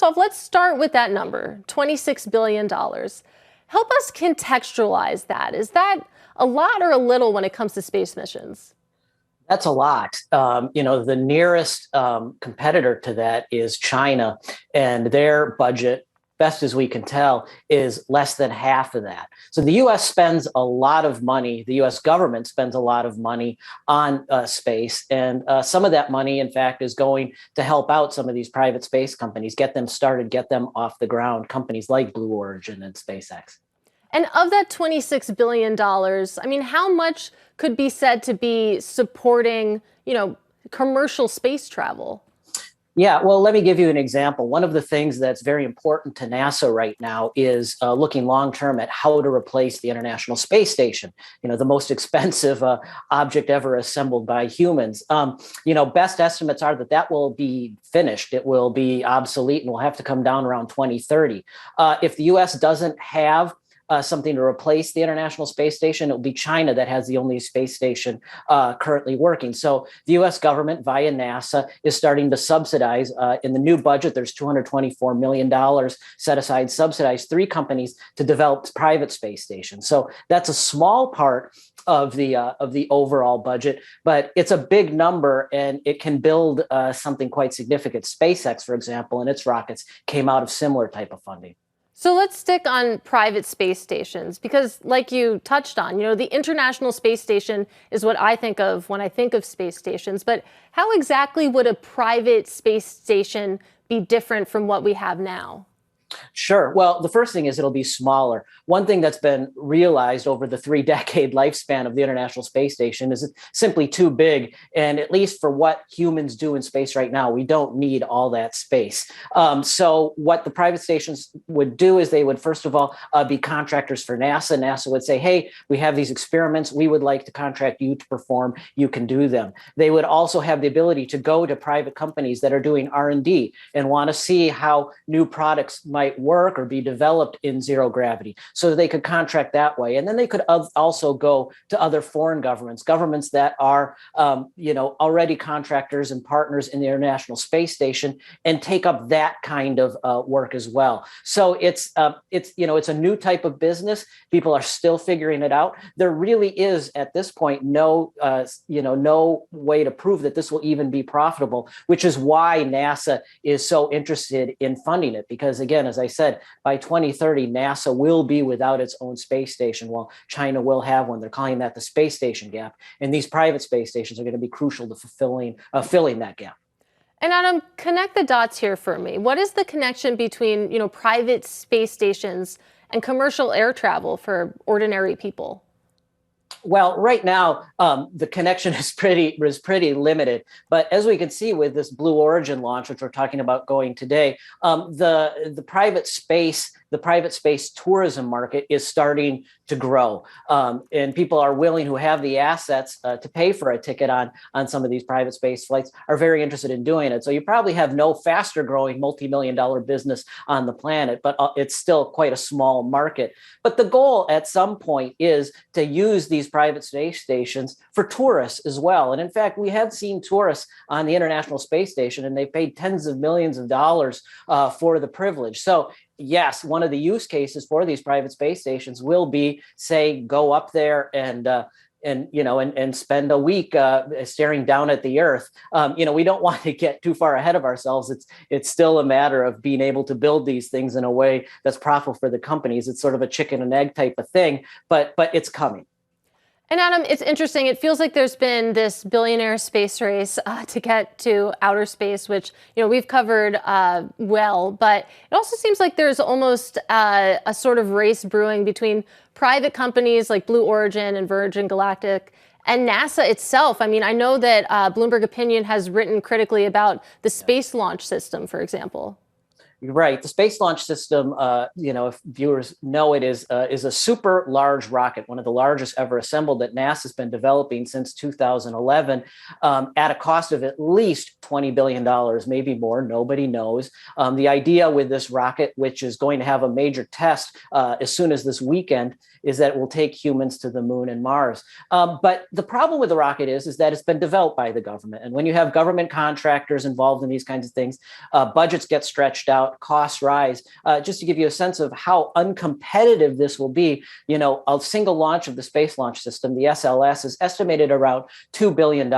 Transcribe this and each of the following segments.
off, let's start with that number, $26 billion. Help us contextualize that. Is that a lot or a little when it comes to space missions? That's a lot. The nearest competitor to that is China, and their budget, best as we can tell, is less than half of that. So the U.S. spends a lot of money. The U.S. government spends a lot of money on space, and some of that money, in fact, is going to help out some of these private space companies, get them started, get them off the ground. Companies like Blue Origin and SpaceX. And of that $26 billion, I mean, how much could be said to be supporting, commercial space travel? Yeah, well, let me give you an example. One of the things that's very important to NASA right now is looking long term at how to replace the International Space Station, the most expensive object ever assembled by humans. Best estimates are that will be finished. It will be obsolete and will have to come down around 2030. If the US doesn't have something to replace the International Space Station, it will be China that has the only space station currently working. So the U.S. government via NASA is starting to subsidize. In the new budget, there's $224 million set aside, subsidize 3 companies to develop private space stations. So that's a small part of the overall budget, but it's a big number, and it can build something quite significant. SpaceX, for example, and its rockets came out of similar type of funding. So let's stick on private space stations, because like you touched on, the International Space Station is what I think of when I think of space stations. But how exactly would a private space station be different from what we have now? Sure. Well, the first thing is it'll be smaller. One thing that's been realized over the 3-decade lifespan of the International Space Station is it's simply too big. And at least for what humans do in space right now, we don't need all that space. So what the private stations would do is they would, first of all, be contractors for NASA. NASA would say, hey, we have these experiments. We would like to contract you to perform. You can do them. They would also have the ability to go to private companies that are doing R&D and want to see how new products might work or be developed in zero gravity, so they could contract that way. And then they could also go to other foreign governments that are, already contractors and partners in the International Space Station, and take up that kind of work as well. So it's a new type of business. People are still figuring it out. There really is at this point no way to prove that this will even be profitable, which is why NASA is so interested in funding it. Because again, as I said, by 2030, NASA will be without its own space station, while China will have one. They're calling that the space station gap. And these private space stations are going to be crucial to filling that gap. And Adam, connect the dots here for me. What is the connection between, private space stations and commercial air travel for ordinary people? Well, right now, the connection is pretty limited. But as we can see with this Blue Origin launch, which we're talking about going today, the private space tourism market is starting to grow. And people are willing, who have the assets to pay for a ticket on some of these private space flights, are very interested in doing it. So you probably have no faster growing multi-million-dollar business on the planet, but it's still quite a small market. But the goal at some point is to use these private space stations for tourists as well. And in fact, we have seen tourists on the International Space Station, and they paid tens of millions of dollars for the privilege. So yes, one of the use cases for these private space stations will be, say, go up there and spend a week staring down at the Earth. We don't want to get too far ahead of ourselves. It's still a matter of being able to build these things in a way that's profitable for the companies. It's sort of a chicken and egg type of thing, but it's coming. And Adam, it's interesting. It feels like there's been this billionaire space race to get to outer space, which, we've covered well. But it also seems like there's almost a sort of race brewing between private companies like Blue Origin and Virgin Galactic and NASA itself. I mean, I know that Bloomberg Opinion has written critically about the space launch system, for example. Right. The Space Launch System, if viewers know, it is a super large rocket, one of the largest ever assembled, that NASA's been developing since 2011 at a cost of at least $20 billion, maybe more. Nobody knows. The idea with this rocket, which is going to have a major test as soon as this weekend, is that it will take humans to the moon and Mars. But the problem with the rocket is that it's been developed by the government. And when you have government contractors involved in these kinds of things, budgets get stretched out. about cost rise. Just to give you a sense of how uncompetitive this will be, a single launch of the Space Launch System, the SLS, is estimated around $2 billion.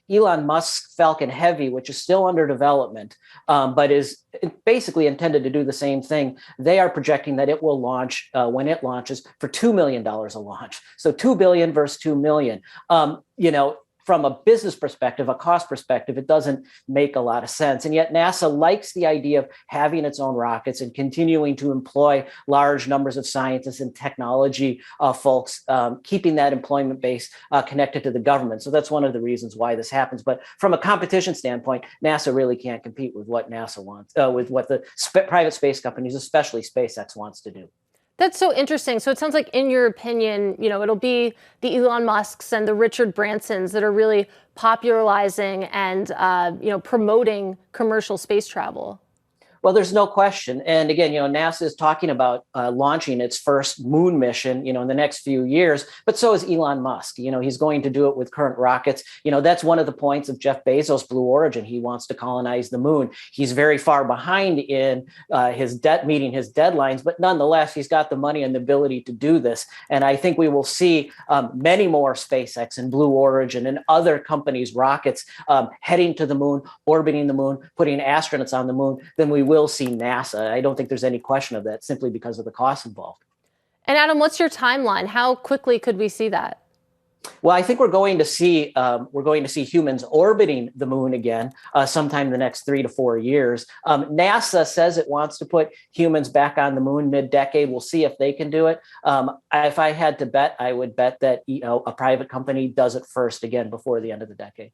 Elon Musk's Falcon Heavy, which is still under development, but is basically intended to do the same thing. They are projecting that it will launch when it launches for $2 million a launch. So 2 billion versus 2 million. From a business perspective, a cost perspective, it doesn't make a lot of sense. And yet NASA likes the idea of having its own rockets and continuing to employ large numbers of scientists and technology folks, keeping that employment base connected to the government. So that's one of the reasons why this happens. But from a competition standpoint, NASA really can't compete with what NASA wants, with what the private space companies, especially SpaceX, wants to do. That's so interesting. So it sounds like, in your opinion, it'll be the Elon Musks and the Richard Bransons that are really popularizing and, promoting commercial space travel. Well, there's no question. And again, NASA is talking about launching its first moon mission, in the next few years, but so is Elon Musk. He's going to do it with current rockets. That's one of the points of Jeff Bezos' Blue Origin. He wants to colonize the moon. He's very far behind in meeting his deadlines, but nonetheless, he's got the money and the ability to do this. And I think we will see many more SpaceX and Blue Origin and other companies' rockets heading to the moon, orbiting the moon, putting astronauts on the moon than we will see NASA. I don't think there's any question of that, simply because of the costs involved. And Adam, what's your timeline? How quickly could we see that? Well, I think we're going to see humans orbiting the moon again sometime in the next 3 to 4 years. NASA says it wants to put humans back on the moon mid-decade. We'll see if they can do it. If I had to bet, I would bet that a private company does it first again before the end of the decade.